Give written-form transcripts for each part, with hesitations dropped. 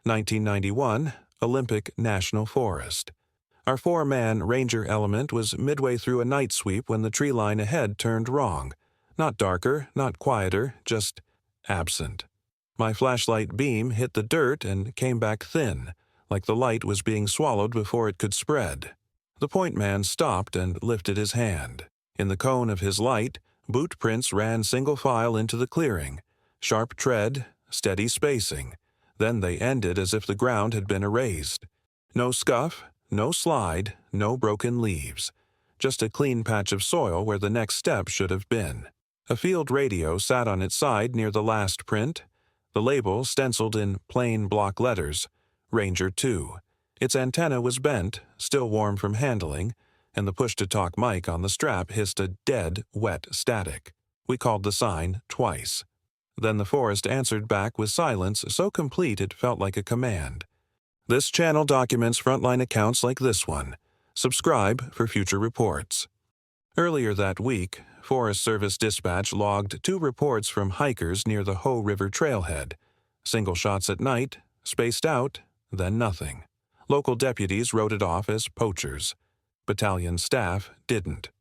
1991, Olympic National Forest. Our four-man ranger element was midway through a night sweep when the tree line ahead turned wrong. Not darker, not quieter, just absent. My flashlight beam hit the dirt and came back thin, like the light was being swallowed before it could spread. The point man stopped and lifted his hand. In the cone of his light, boot prints ran single file into the clearing. Sharp tread, steady spacing. Then they ended as if the ground had been erased. No scuff, no slide, no broken leaves. Just a clean patch of soil where the next step should have been. A field radio sat on its side near the last print. The label stenciled in plain block letters, Ranger 2. Its antenna was bent, still warm from handling, and the push-to-talk mic on the strap hissed a dead, wet static. We called the sign twice. Then the forest answered back with silence so complete it felt like a command. This channel documents frontline accounts like this one. Subscribe for future reports. Earlier that week, Forest Service Dispatch logged 2 reports from hikers near the Hoh River trailhead. Single shots at night, spaced out, then nothing. Local deputies wrote it off as poachers. Battalion staff didn't.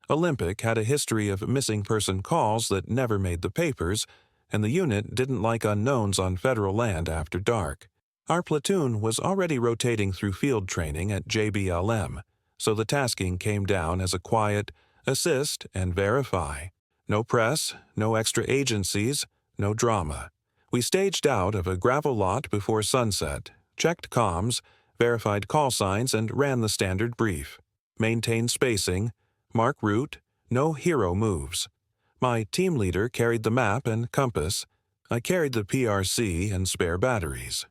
Olympic had a history of missing person calls that never made the papers, and the unit didn't like unknowns on federal land after dark. Our platoon was already rotating through field training at JBLM, so the tasking came down as a quiet assist and verify. No press, no extra agencies, no drama. We staged out of a gravel lot before sunset, checked comms, verified call signs, and ran the standard brief. Maintain spacing, mark route, no hero moves. My team leader carried the map and compass. I carried the PRC and spare batteries.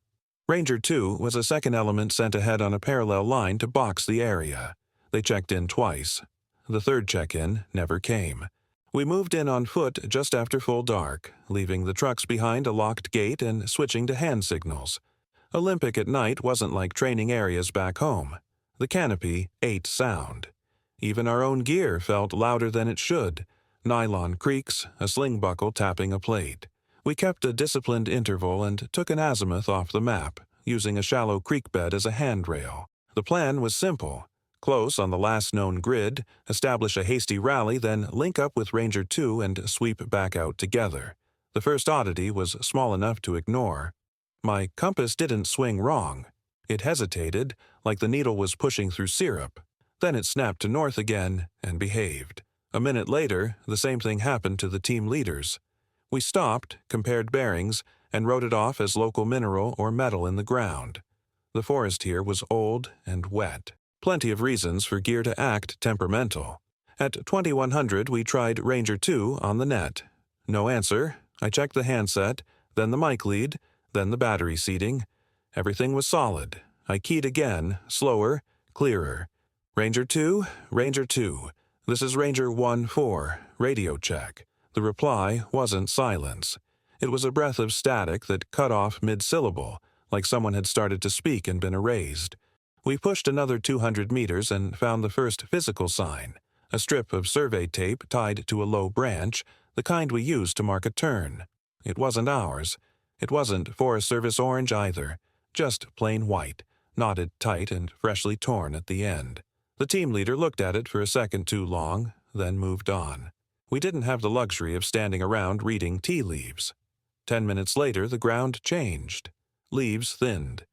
Ranger 2 was a second element sent ahead on a parallel line to box the area. They checked in twice. The third check-in never came. We moved in on foot just after full dark, leaving the trucks behind a locked gate and switching to hand signals. Olympic at night wasn't like training areas back home. The canopy ate sound. Even our own gear felt louder than it should. Nylon creaks, a sling buckle tapping a plate. We kept a disciplined interval and took an azimuth off the map, using a shallow creek bed as a handrail. The plan was simple. Close on the last known grid, establish a hasty rally, then link up with Ranger 2 and sweep back out together. The first oddity was small enough to ignore. My compass didn't swing wrong. It hesitated, like the needle was pushing through syrup. Then it snapped to north again and behaved. A minute later, the same thing happened to the team leaders. We stopped, compared bearings, and wrote it off as local mineral or metal in the ground. The forest here was old and wet. Plenty of reasons for gear to act temperamental. At 2100, we tried Ranger 2 on the net. No answer. I checked the handset, then the mic lead, then the battery seating. Everything was solid. I keyed again, slower, clearer. Ranger 2, Ranger 2. This is Ranger 1-4, radio check. The reply wasn't silence. It was a breath of static that cut off mid-syllable, like someone had started to speak and been erased. We pushed another 200 meters and found the first physical sign, a strip of survey tape tied to a low branch, the kind we use to mark a turn. It wasn't ours. It wasn't Forest Service orange either, just plain white, knotted tight and freshly torn at the end. The team leader looked at it for a second too long, then moved on. We didn't have the luxury of standing around reading tea leaves. 10 minutes later, the ground changed. Leaves thinned.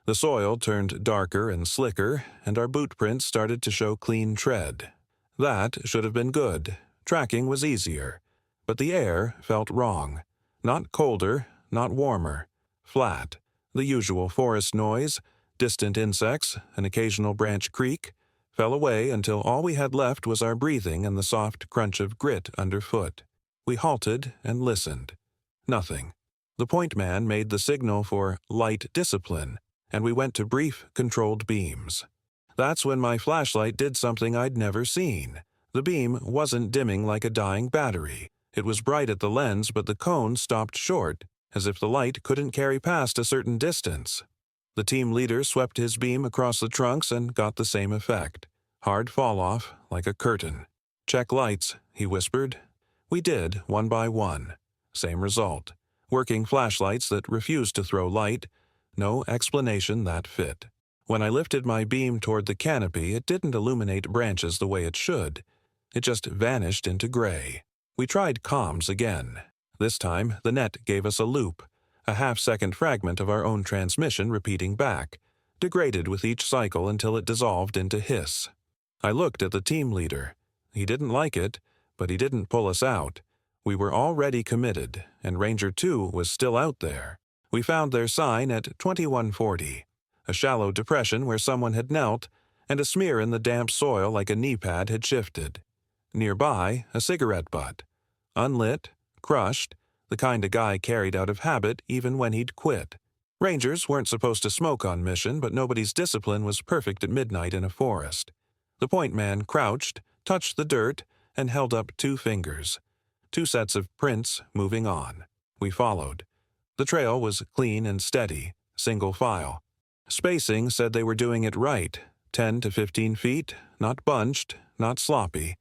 The soil turned darker and slicker, and our boot prints started to show clean tread. That should have been good. Tracking was easier. But the air felt wrong. Not colder, not warmer. Flat. The usual forest noise, distant insects, an occasional branch creak, fell away until all we had left was our breathing and the soft crunch of grit underfoot. We halted and listened. Nothing. The point man made the signal for light discipline, and we went to brief, controlled beams. That's when my flashlight did something I'd never seen. The beam wasn't dimming like a dying battery. It was bright at the lens, but the cone stopped short, as if the light couldn't carry past a certain distance. The team leader swept his beam across the trunks and got the same effect. Hard fall-off, like a curtain. "Check lights," he whispered. We did, one by one. Same result. Working flashlights that refused to throw light, No explanation that fit. When I lifted my beam toward the canopy, it didn't illuminate branches the way it should. It just vanished into gray. We tried comms again. This time, the net gave us a loop, a half-second fragment of our own transmission repeating back, degraded with each cycle until it dissolved into hiss. I looked at the team leader. He didn't like it, but he didn't pull us out. We were already committed, and Ranger 2 was still out there. We found their sign at 2140, a shallow depression where someone had knelt, and a smear in the damp soil like a knee pad had shifted. Nearby, a cigarette butt. Unlit, crushed, the kind a guy carried out of habit even when he'd quit. Rangers weren't supposed to smoke on mission, but nobody's discipline was perfect at midnight in a forest. The point man crouched, touched the dirt, and held up 2 fingers. 2 sets of prints moving on. We followed. The trail was clean and steady, single file. Spacing said they were doing it right, 10 to 15 feet, not bunched, not sloppy.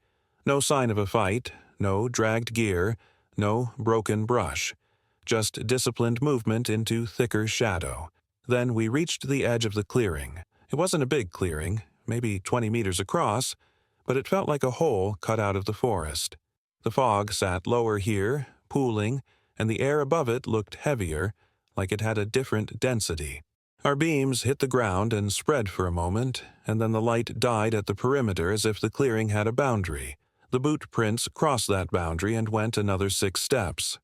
No sign of a fight, no dragged gear, no broken brush. Just disciplined movement into thicker shadow. Then we reached the edge of the clearing. It wasn't a big clearing, maybe 20 meters across, but it felt like a hole cut out of the forest. The fog sat lower here, pooling, and the air above it looked heavier, like it had a different density. Our beams hit the ground and spread for a moment, and then the light died at the perimeter as if the clearing had a boundary. The boot prints crossed that boundary and went another 6 steps.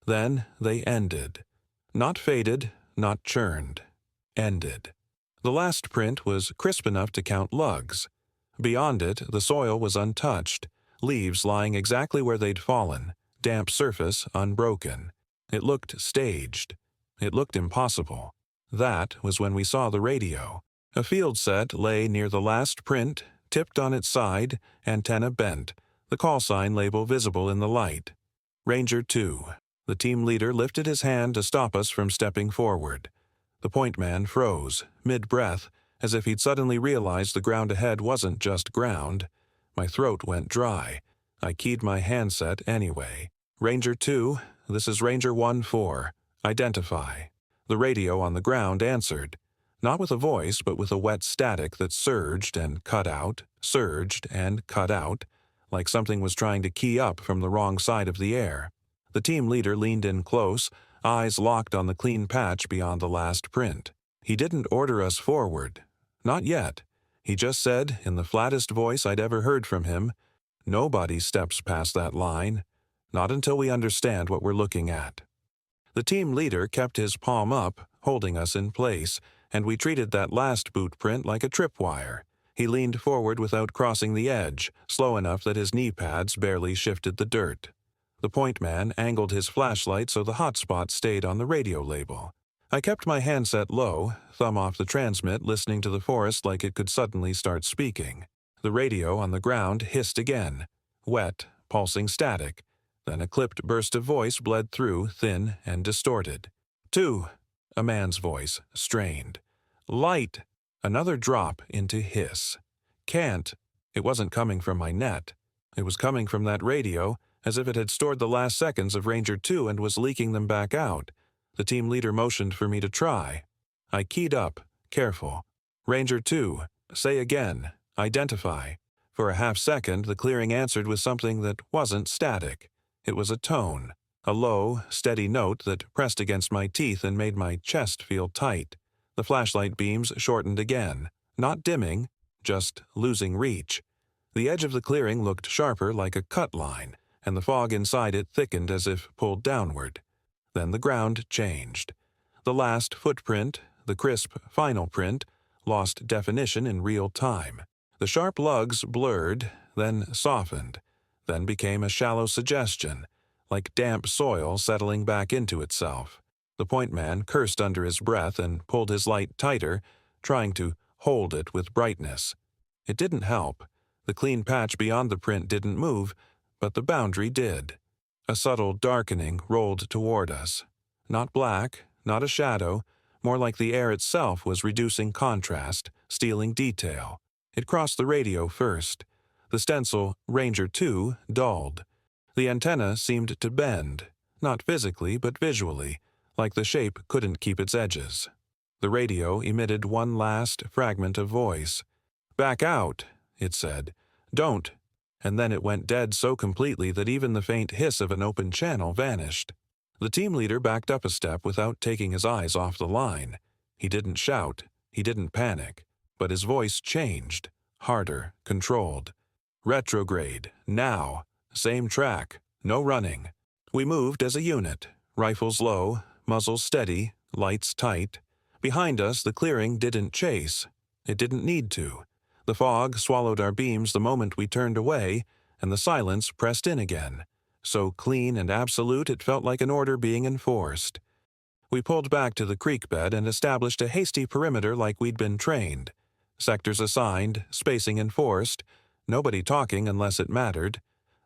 Then they ended. Not faded, not churned. Ended. The last print was crisp enough to count lugs. Beyond it, the soil was untouched, leaves lying exactly where they'd fallen, damp surface unbroken. It looked staged. It looked impossible. That was when we saw the radio. A field set lay near the last print, tipped on its side, antenna bent, the call sign label visible in the light. Ranger 2. The team leader lifted his hand to stop us from stepping forward. The point man froze, mid-breath, as if he'd suddenly realized the ground ahead wasn't just ground. My throat went dry. I keyed my handset anyway. Ranger 2, this is Ranger 1-4. Identify. The radio on the ground answered. Not with a voice, but with a wet static that surged and cut out, like something was trying to key up from the wrong side of the air. The team leader leaned in close, eyes locked on the clean patch beyond the last print. He didn't order us forward. Not yet. He just said, in the flattest voice I'd ever heard from him, "Nobody steps past that line. Not until we understand what we're looking at." The team leader kept his palm up, holding us in place, and we treated that last boot print like a tripwire. He leaned forward without crossing the edge, slow enough that his knee pads barely shifted the dirt. The point man angled his flashlight so the hotspot stayed on the radio label. I kept my handset low, thumb off the transmit, listening to the forest like it could suddenly start speaking. The radio on the ground hissed again. Wet, pulsing static. Then a clipped burst of voice bled through, thin and distorted. 2. A man's voice, strained. Light. Another drop into hiss. Can't. It wasn't coming from my net. It was coming from that radio, as if it had stored the last seconds of Ranger 2 and was leaking them back out. The team leader motioned for me to try. I keyed up, careful. Ranger 2, say again, identify. For a half-second, the clearing answered with something that wasn't static. It was a tone, a low, steady note that pressed against my teeth and made my chest feel tight. The flashlight beams shortened again, not dimming, just losing reach. The edge of the clearing looked sharper like a cut line, and the fog inside it thickened as if pulled downward. Then the ground changed. The last footprint, the crisp final print, lost definition in real time. The sharp lugs blurred, then softened, then became a shallow suggestion, like damp soil settling back into itself. The point man cursed under his breath and pulled his light tighter, trying to hold it with brightness. It didn't help. The clean patch beyond the print didn't move, but the boundary did. A subtle darkening rolled toward us. Not black, not a shadow, more like the air itself was reducing contrast, stealing detail. It crossed the radio first. The stencil, Ranger 2, dulled. The antenna seemed to bend, not physically but visually, like the shape couldn't keep its edges. The radio emitted one last fragment of voice. "Back out," it said. "Don't." And then it went dead so completely that even the faint hiss of an open channel vanished. The team leader backed up a step without taking his eyes off the line. He didn't shout. He didn't panic. But his voice changed. Harder, controlled. "Retrograde. Now. Same track. No running." We moved as a unit. Rifles low, muzzles steady, lights tight. Behind us, the clearing didn't chase. It didn't need to. The fog swallowed our beams the moment we turned away, and the silence pressed in again. So clean and absolute it felt like an order being enforced. We pulled back to the creek bed and established a hasty perimeter like we'd been trained. Sectors assigned, spacing enforced, nobody talking unless it mattered.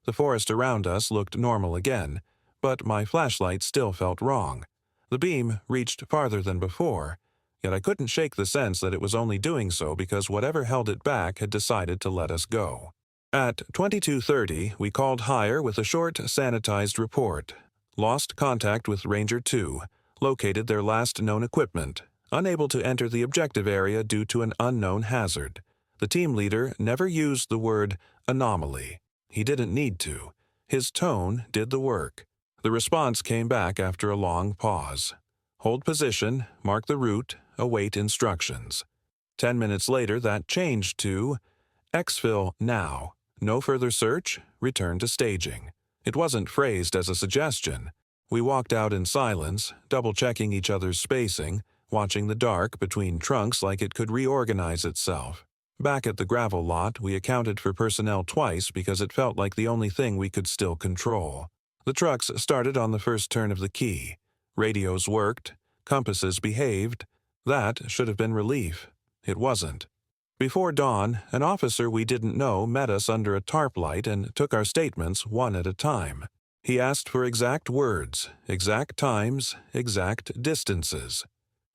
The forest around us looked normal again, but my flashlight still felt wrong. The beam reached farther than before, yet I couldn't shake the sense that it was only doing so because whatever held it back had decided to let us go. At 22:30, we called higher with a short, sanitized report. Lost contact with Ranger 2, located their last known equipment, unable to enter the objective area due to an unknown hazard. The team leader never used the word anomaly. He didn't need to. His tone did the work. The response came back after a long pause. Hold position, mark the route, await instructions. 10 minutes later, that changed to exfil now. No further search, return to staging. It wasn't phrased as a suggestion. We walked out in silence, double-checking each other's spacing, watching the dark between trunks like it could reorganize itself. Back at the gravel lot, we accounted for personnel twice because it felt like the only thing we could still control. The trucks started on the first turn of the key. Radios worked. Compasses behaved. That should have been relief. It wasn't. Before dawn, an officer we didn't know met us under a tarp light and took our statements one at a time. He asked for exact words, exact times, exact distances.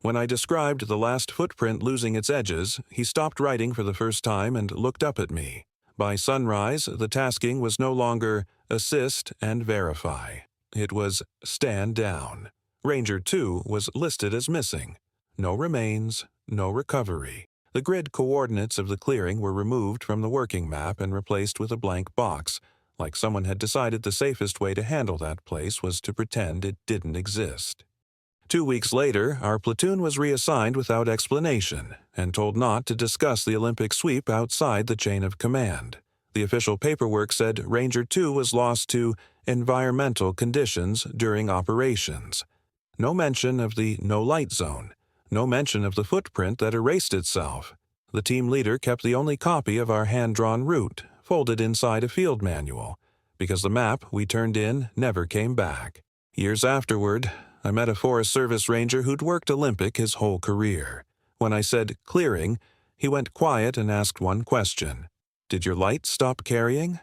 When I described the last footprint losing its edges, he stopped writing for the first time and looked up at me. By sunrise, the tasking was no longer assist and verify. It was stand down. Ranger 2 was listed as missing. No remains, no recovery. The grid coordinates of the clearing were removed from the working map and replaced with a blank box, like someone had decided the safest way to handle that place was to pretend it didn't exist. 2 weeks later, our platoon was reassigned without explanation and told not to discuss the Olympic sweep outside the chain of command. The official paperwork said Ranger 2 was lost to environmental conditions during operations. No mention of the no-light zone. No mention of the footprint that erased itself. The team leader kept the only copy of our hand-drawn route, folded inside a field manual, because the map we turned in never came back. Years afterward, I met a Forest Service ranger who'd worked Olympic his whole career. When I said clearing, he went quiet and asked one question. "Did your light stop carrying?"